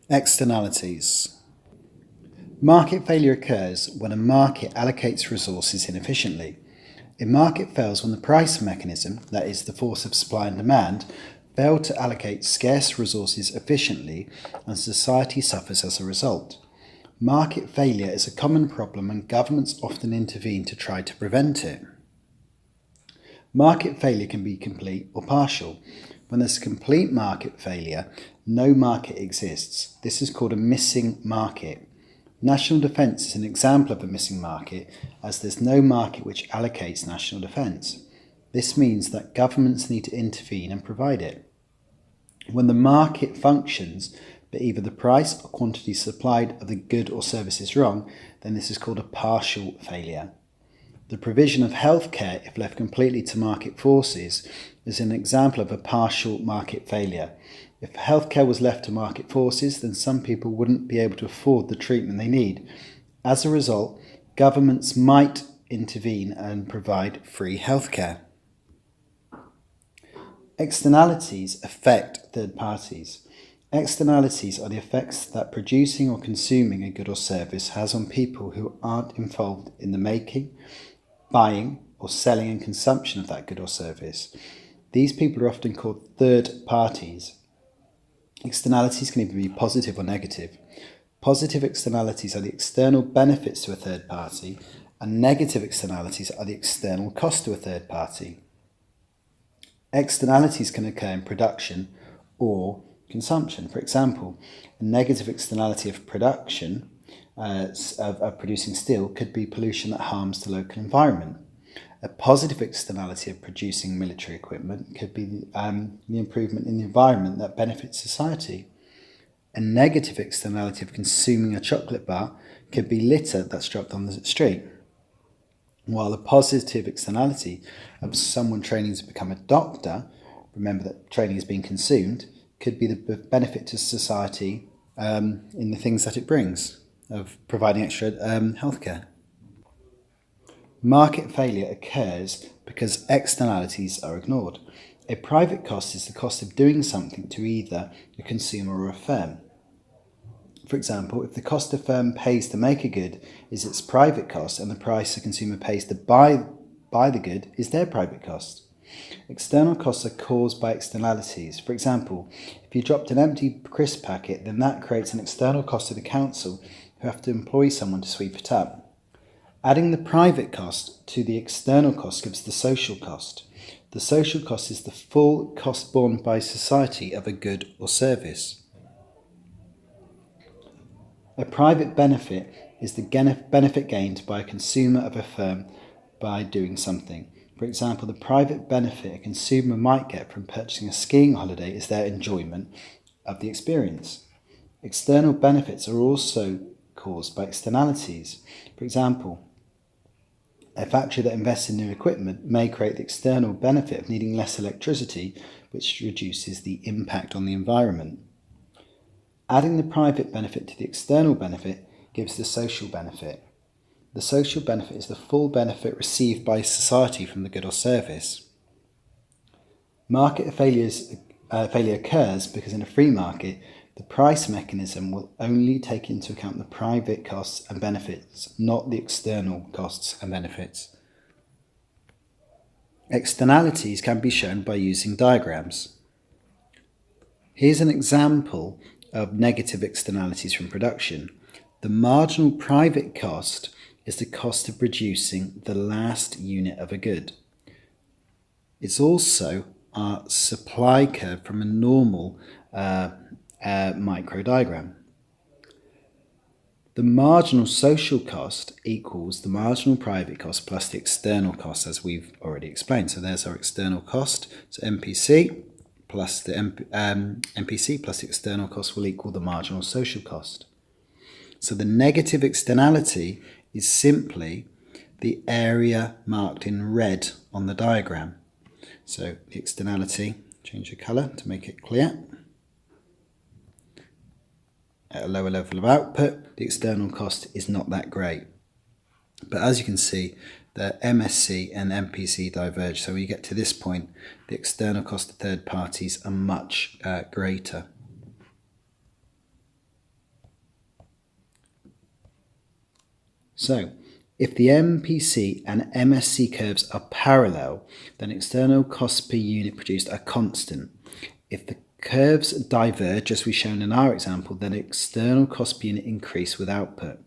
Externalities. Market failure occurs when a market allocates resources inefficiently. A market fails when the price mechanism, that is, the force of supply and demand, fail to allocate scarce resources efficiently, and society suffers as a result. Market failure is a common problem and governments often intervene to try to prevent it. Market failure can be complete or partial. When there's complete market failure, no market exists. This is called a missing market. National defence is an example of a missing market, as there's no market which allocates national defence. This means that governments need to intervene and provide it. When the market functions, but either the price or quantity supplied of the good or service is wrong, then this is called a partial failure. The provision of healthcare, if left completely to market forces, is an example of a partial market failure. If healthcare was left to market forces, then some people wouldn't be able to afford the treatment they need. As a result, governments might intervene and provide free healthcare. Externalities affect third parties. Externalities are the effects that producing or consuming a good or service has on people who aren't involved in the making, buying, or selling and consumption of that good or service. These people are often called third parties. Externalities can either be positive or negative. Positive externalities are the external benefits to a third party, and negative externalities are the external cost to a third party. Externalities can occur in production or consumption. For example, a negative externality of production, of producing steel, could be pollution that harms the local environment. A positive externality of producing military equipment could be the improvement in the environment that benefits society. A negative externality of consuming a chocolate bar could be litter that's dropped on the street. While a positive externality of someone training to become a doctor, remember that training is being consumed, could be the benefit to society in the things that it brings, of providing extra healthcare. Market failure occurs because externalities are ignored. A private cost is the cost of doing something to either a consumer or a firm. For example, if the cost a firm pays to make a good is its private cost and the price a consumer pays to buy the good is their private cost. External costs are caused by externalities. For example, if you dropped an empty crisp packet, then that creates an external cost to the council, who have to employ someone to sweep it up. Adding the private cost to the external cost gives the social cost. The social cost is the full cost borne by society of a good or service. A private benefit is the benefit gained by a consumer of a firm by doing something. For example, the private benefit a consumer might get from purchasing a skiing holiday is their enjoyment of the experience. External benefits are also caused by externalities. For example, a factory that invests in new equipment may create the external benefit of needing less electricity, which reduces the impact on the environment. Adding the private benefit to the external benefit gives the social benefit. The social benefit is the full benefit received by society from the good or service. Market failure occurs because in a free market, the price mechanism will only take into account the private costs and benefits, not the external costs and benefits. Externalities can be shown by using diagrams. Here's an example of negative externalities from production. The marginal private cost is the cost of producing the last unit of a good. It's also our supply curve from a normal micro diagram. The marginal social cost equals the marginal private cost plus the external cost, as we've already explained. So there's our external cost. So MPC plus the MPC plus the external cost will equal the marginal social cost. So the negative externality is simply the area marked in red on the diagram. So the externality, change the colour to make it clear. At a lower level of output, the external cost is not that great. But as you can see, the MSC and MPC diverge. So when you get to this point, the external cost to third parties are much greater. So, if the MPC and MSC curves are parallel, then external costs per unit produced are constant. If the curves diverge, as we've shown in our example, then external cost per unit increase with output.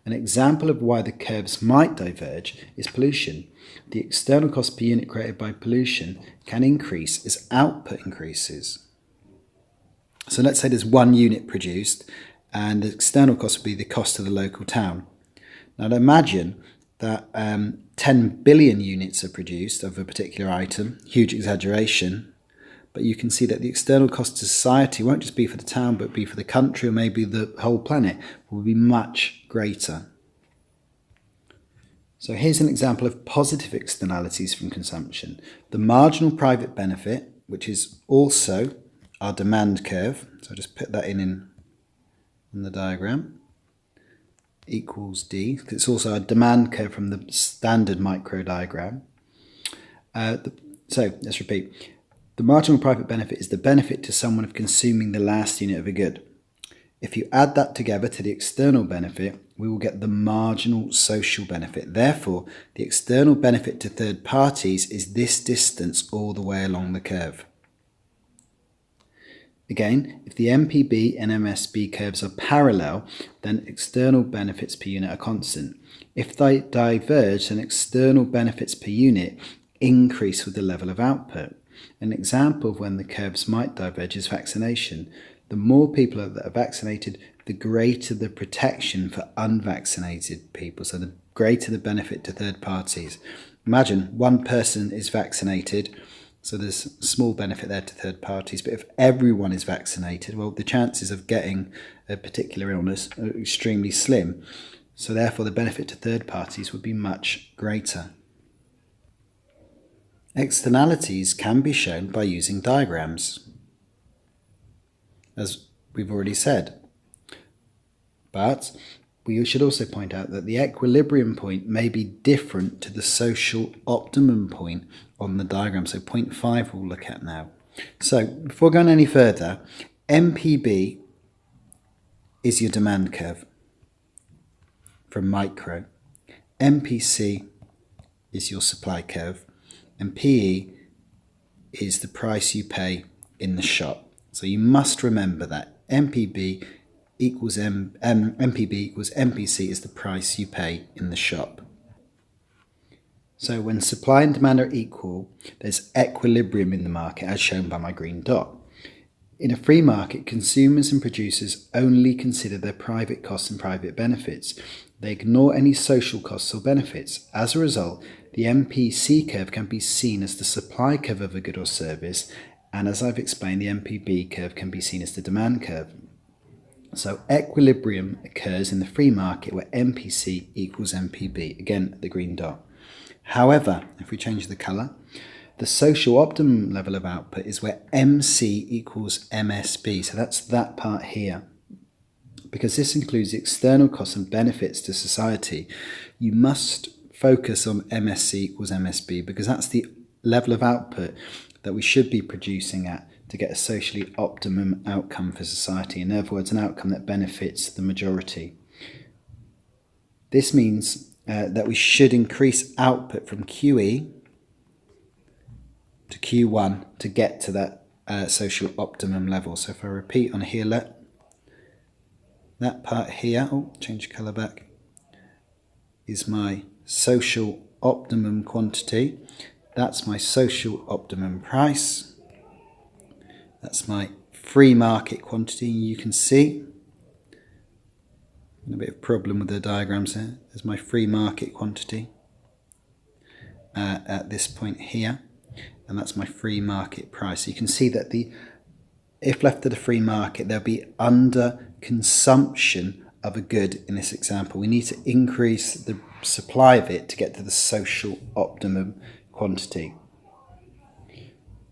An example of why the curves might diverge is pollution. The external cost per unit created by pollution can increase as output increases. So let's say there's 1 unit produced and the external cost would be the cost of the local town. Now imagine that 10 billion units are produced of a particular item, huge exaggeration, but you can see that the external cost to society won't just be for the town but be for the country or maybe the whole planet will be much greater. So here's an example of positive externalities from consumption. The marginal private benefit, which is also our demand curve, so I'll just put that in the diagram, equals D, because it's also a demand curve from the standard micro diagram. So let's repeat. The marginal private benefit is the benefit to someone of consuming the last unit of a good. If you add that together to the external benefit, we will get the marginal social benefit. Therefore, the external benefit to third parties is this distance all the way along the curve. Again, if the MPB and MSB curves are parallel, then external benefits per unit are constant. If they diverge, then external benefits per unit increase with the level of output. An example of when the curves might diverge is vaccination. The more people that are vaccinated, the greater the protection for unvaccinated people, so the greater the benefit to third parties. Imagine one person is vaccinated, so there's a small benefit there to third parties, but if everyone is vaccinated, well, the chances of getting a particular illness are extremely slim, so therefore the benefit to third parties would be much greater. Externalities can be shown by using diagrams, as we've already said. But we should also point out that the equilibrium point may be different to the social optimum point on the diagram. So point 5 we'll look at now. So before going any further, MPB is your demand curve from micro. MPC is your supply curve. And PE is the price you pay in the shop. So you must remember that MPB equals MPB equals MPC is the price you pay in the shop. So when supply and demand are equal, there's equilibrium in the market, as shown by my green dot. In a free market, consumers and producers only consider their private costs and private benefits. They ignore any social costs or benefits. As a result, the MPC curve can be seen as the supply curve of a good or service, and as I've explained, the MPB curve can be seen as the demand curve. So equilibrium occurs in the free market where MPC equals MPB, again the green dot. However, if we change the colour, the social optimum level of output is where MC equals MSB, so that's that part here. Because this includes the external costs and benefits to society, you must focus on MSC equals MSB because that's the level of output that we should be producing at to get a socially optimum outcome for society. In other words, an outcome that benefits the majority. This means that we should increase output from QE to Q1 to get to that social optimum level. So if I repeat on here, that part here, change colour back, is my social optimum quantity. That's my social optimum price. That's my free market quantity. You can see a bit of problem with the diagrams here. There's my free market quantity at this point here, and that's my free market price. You can see that if left to the free market, there'll be under consumption of a good in this example. We need to increase the supply of it to get to the social optimum quantity.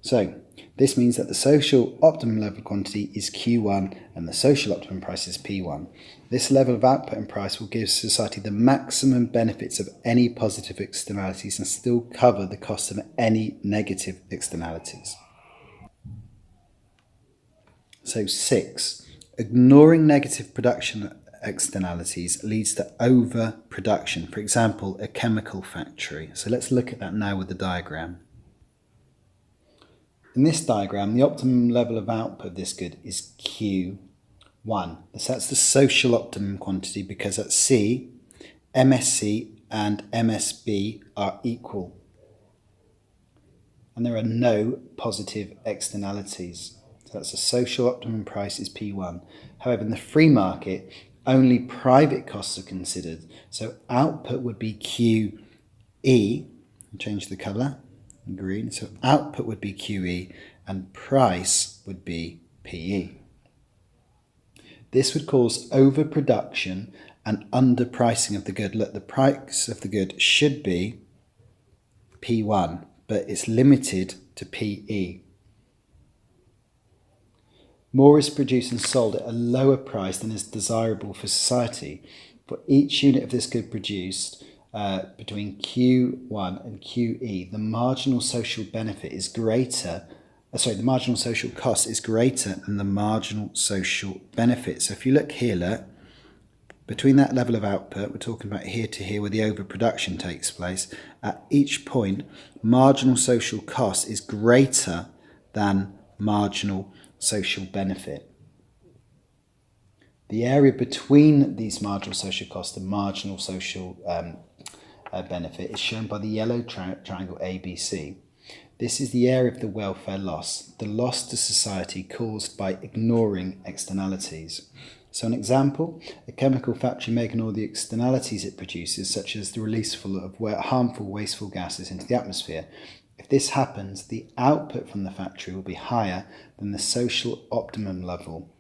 So this means that the social optimum level quantity is Q1 and the social optimum price is P1. This level of output and price will give society the maximum benefits of any positive externalities and still cover the cost of any negative externalities. So 6. Ignoring negative production externalities leads to overproduction. For example, a chemical factory. So let's look at that now with the diagram. In this diagram, the optimum level of output of this good is Q1. So that's the social optimum quantity because at C, MSC and MSB are equal. And there are no positive externalities. So that's the social optimum price is P1. However, in the free market, only private costs are considered. So output would be QE. Change the colour, green. So output would be QE and price would be PE. This would cause overproduction and underpricing of the good. Look, the price of the good should be P1, but it's limited to PE. More is produced and sold at a lower price than is desirable for society. For each unit of this good produced between Q1 and QE, the marginal social benefit is greater. The marginal social cost is greater than the marginal social benefit. So if you look here, look, between that level of output, we're talking about here to here where the overproduction takes place, at each point, marginal social cost is greater than marginal social benefit. The area between these marginal social cost and marginal social benefit is shown by the yellow triangle ABC. This is the area of the welfare loss, the loss to society caused by ignoring externalities. So an example, a chemical factory may ignore the externalities it produces, such as the release of harmful wasteful gases into the atmosphere. If this happens, the output from the factory will be higher than the social optimum level,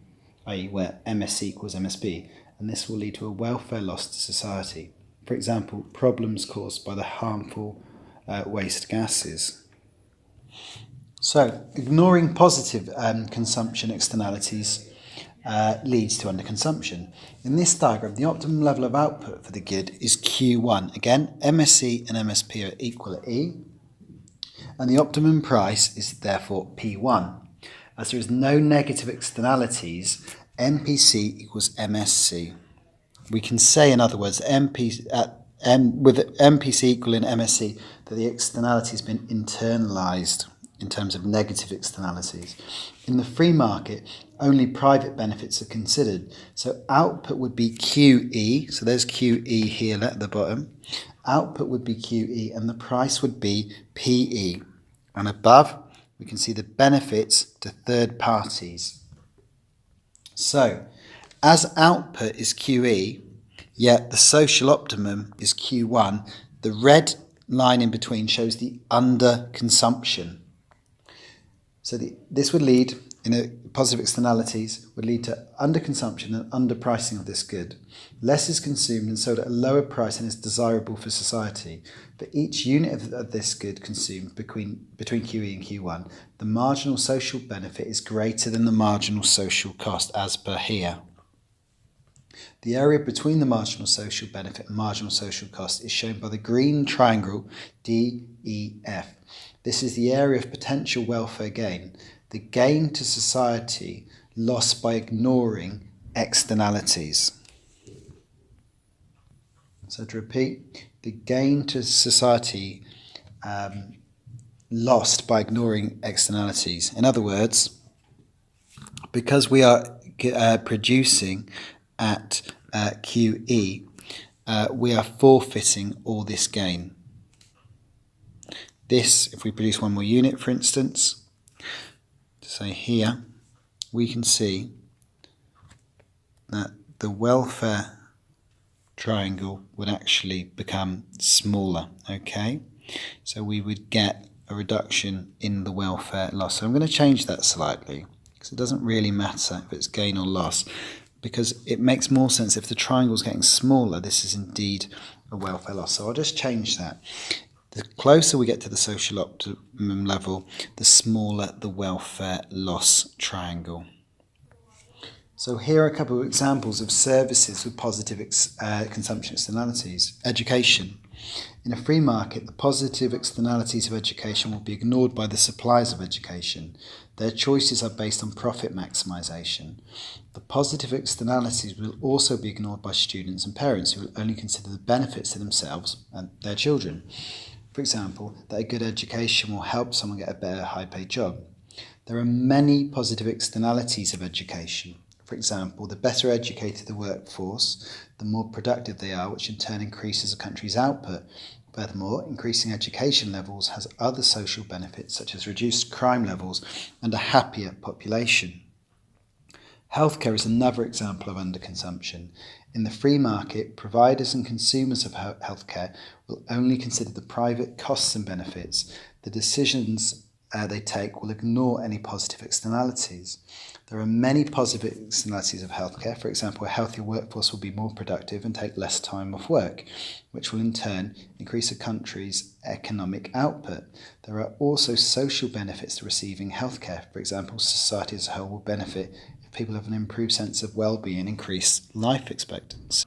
i.e. where MSC equals MSB, and this will lead to a welfare loss to society. For example, problems caused by the harmful waste gases. So, ignoring positive consumption externalities leads to underconsumption. In this diagram, the optimum level of output for the good is Q1. Again, MSC and MSP are equal at E, and the optimum price is therefore P1. As there is no negative externalities, MPC equals MSC. We can say, in other words, with MPC equaling MSC, that the externality has been internalised in terms of negative externalities. In the free market, only private benefits are considered. So output would be QE. So there's QE here at the bottom. Output would be QE and the price would be PE. And above, we can see the benefits to third parties. So, as output is QE, yet the social optimum is Q1, the red line in between shows the underconsumption. So this would lead, positive externalities would lead to underconsumption and underpricing of this good. Less is consumed and sold at a lower price than is desirable for society. For each unit of this good consumed between QE and Q1, the marginal social benefit is greater than the marginal social cost, as per here. The area between the marginal social benefit and marginal social cost is shown by the green triangle DEF. This is the area of potential welfare gain, the gain to society lost by ignoring externalities. So to repeat, the gain to society lost by ignoring externalities. In other words, because we are producing at QE, we are forfeiting all this gain. This, if we produce one more unit, for instance, so here, we can see that the welfare triangle would actually become smaller, okay? So we would get a reduction in the welfare loss. So I'm going to change that slightly, because it doesn't really matter if it's gain or loss, because it makes more sense if the triangle is getting smaller, this is indeed a welfare loss. So I'll just change that. The closer we get to the social optimum level, the smaller the welfare loss triangle. So here are a couple of examples of services with positive consumption externalities. Education. In a free market, the positive externalities of education will be ignored by the suppliers of education. Their choices are based on profit maximisation. The positive externalities will also be ignored by students and parents who will only consider the benefits to themselves and their children. For example, that a good education will help someone get a better high-paid job. There are many positive externalities of education. For example, the better educated the workforce, the more productive they are, which in turn increases a country's output. Furthermore, increasing education levels has other social benefits such as reduced crime levels and a happier population. Healthcare is another example of underconsumption. In the free market, providers and consumers of healthcare will only consider the private costs and benefits. The decisions they take will ignore any positive externalities. There are many positive externalities of healthcare. For example, a healthier workforce will be more productive and take less time off work, which will in turn increase a country's economic output. There are also social benefits to receiving healthcare. For example, society as a whole will benefit if people have an improved sense of well-being and increased life expectancy.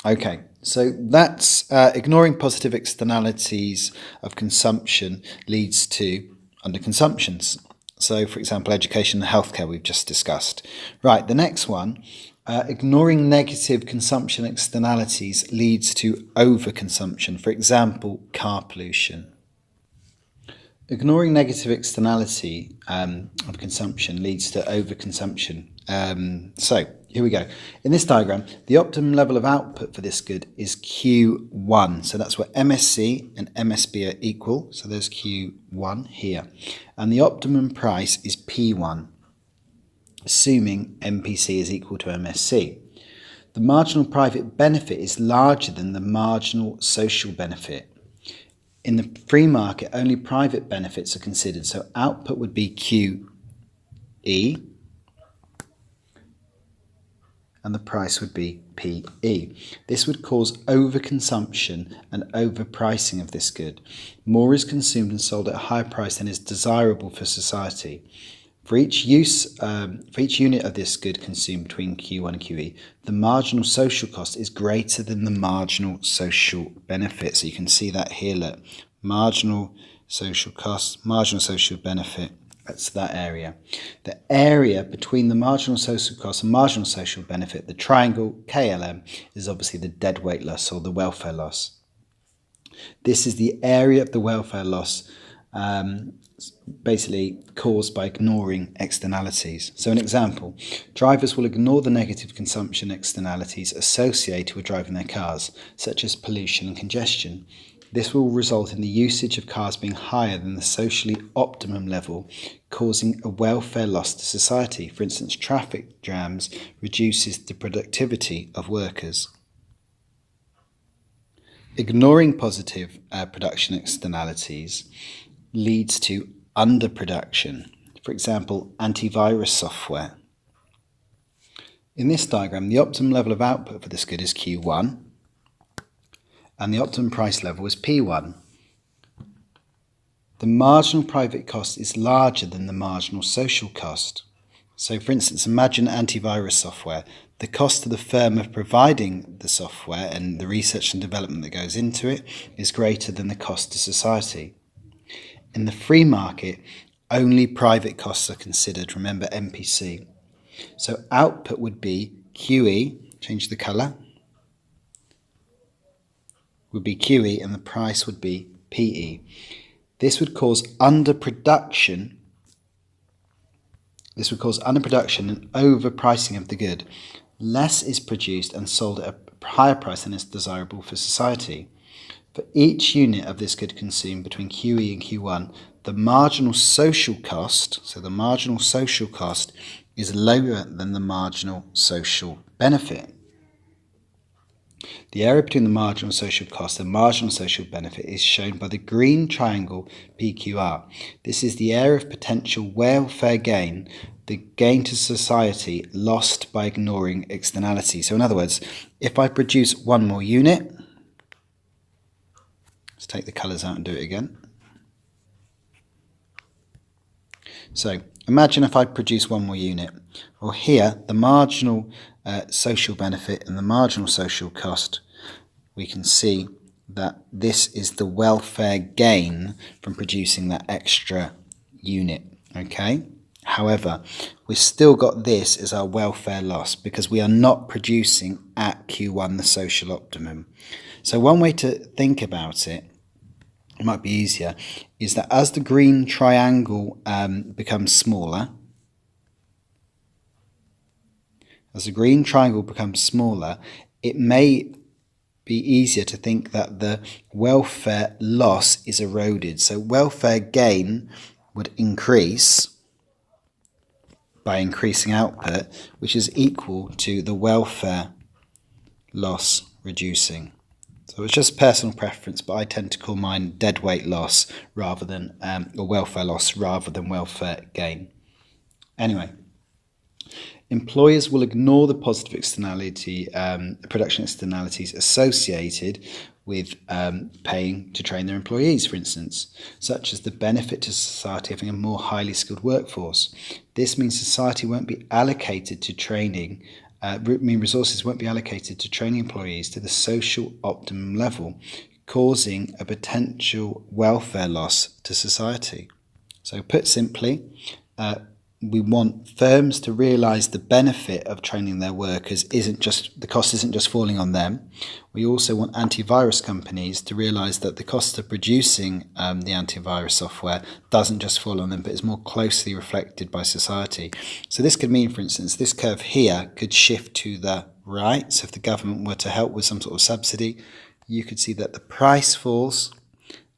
Okay, so that's ignoring positive externalities of consumption leads to underconsumptions. So, for example, education and healthcare we've just discussed. Right, the next one, ignoring negative consumption externalities leads to overconsumption. For example, car pollution. Ignoring negative externality of consumption leads to overconsumption. So, here we go. In this diagram, the optimum level of output for this good is Q1. So that's where MSC and MSB are equal. So there's Q1 here. And the optimum price is P1, assuming MPC is equal to MSC. The marginal private benefit is larger than the marginal social benefit. In the free market, only private benefits are considered. So output would be QE, and the price would be PE. This would cause overconsumption and overpricing of this good. More is consumed and sold at a higher price than is desirable for society. For each unit of this good consumed between Q1 and QE, the marginal social cost is greater than the marginal social benefit. So you can see that here, look, marginal social cost, marginal social benefit. That's that area. The area between the marginal social cost and marginal social benefit, the triangle KLM, is obviously the deadweight loss or the welfare loss. This is the area of the welfare loss basically caused by ignoring externalities. So an example, drivers will ignore the negative consumption externalities associated with driving their cars, such as pollution and congestion. This will result in the usage of cars being higher than the socially optimum level, causing a welfare loss to society. For instance, traffic jams reduces the productivity of workers. Ignoring positive production externalities leads to underproduction. For example, antivirus software. In this diagram, the optimum level of output for this good is Q1, and the optimum price level is P1. The marginal private cost is larger than the marginal social cost. So for instance, imagine antivirus software. The cost to the firm of providing the software and the research and development that goes into it is greater than the cost to society. In the free market, only private costs are considered. Remember MPC. So output would be QE, change the colour, would be QE and the price would be PE. This would cause underproduction. This would cause underproduction and overpricing of the good. Less is produced and sold at a higher price than is desirable for society. For each unit of this good consumed between QE and Q1, the marginal social cost, so the marginal social cost, is lower than the marginal social benefit. The area between the marginal social cost and marginal social benefit is shown by the green triangle PQR. This is the area of potential welfare gain, the gain to society lost by ignoring externality. So in other words, if I produce one more unit, let's take the colours out and do it again. So imagine if I produce one more unit. Well, here the marginal social benefit and the marginal social cost we can see that this is the welfare gain from producing that extra unit, okay? However, we've still got this as our welfare loss because we are not producing at Q1 the social optimum. So one way to think about it, it might be easier, is that as the green triangle becomes smaller, it may be easier to think that the welfare loss is eroded. So welfare gain would increase by increasing output, which is equal to the welfare loss reducing. So it's just personal preference, but I tend to call mine deadweight loss rather than or welfare loss rather than welfare gain. Anyway, employers will ignore the positive externality, production externalities associated with paying to train their employees, for instance, such as the benefit to society of having a more highly skilled workforce. This means society won't be allocated to training, resources won't be allocated to training employees to the social optimum level, causing a potential welfare loss to society. So put simply, we want firms to realise the benefit of training their workers the cost isn't just falling on them. We also want antivirus companies to realise that the cost of producing the antivirus software doesn't just fall on them, but is more closely reflected by society. So this could mean, for instance, this curve here could shift to the right. So if the government were to help with some sort of subsidy, you could see that the price falls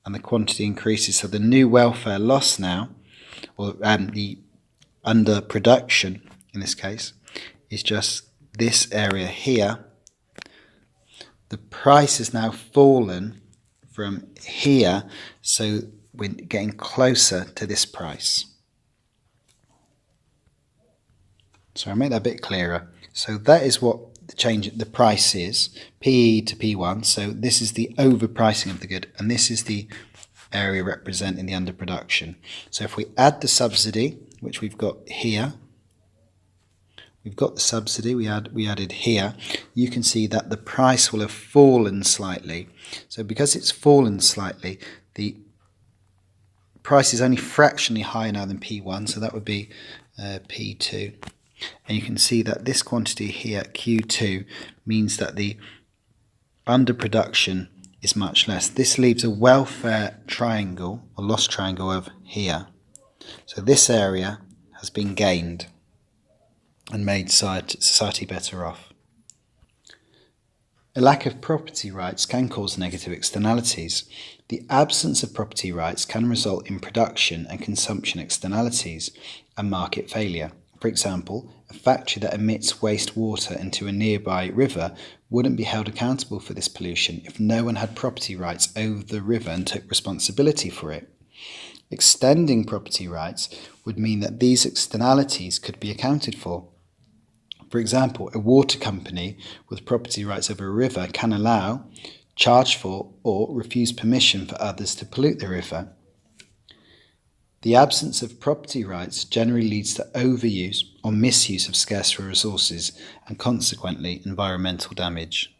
and the quantity increases. So the new welfare loss now, or the underproduction in this case, is just this area here. The price has now fallen from here, so we're getting closer to this price. So I'll make that a bit clearer. So that is what the price is, PE to P1. So this is the overpricing of the good, and this is the area representing the underproduction. So if we add the subsidy, which we've got here, we've got the subsidy we added here, you can see that the price will have fallen slightly. So because it's fallen slightly, the price is only fractionally higher now than P1, so that would be P2. And you can see that this quantity here, Q2, means that the underproduction is much less. This leaves a welfare triangle, or loss triangle, over here. So this area has been gained and made society better off. A lack of property rights can cause negative externalities. The absence of property rights can result in production and consumption externalities and market failure. For example, a factory that emits wastewater into a nearby river wouldn't be held accountable for this pollution if no one had property rights over the river and took responsibility for it. Extending property rights would mean that these externalities could be accounted for. For example, a water company with property rights over a river can allow, charge for, or refuse permission for others to pollute the river. The absence of property rights generally leads to overuse or misuse of scarce resources and consequently environmental damage.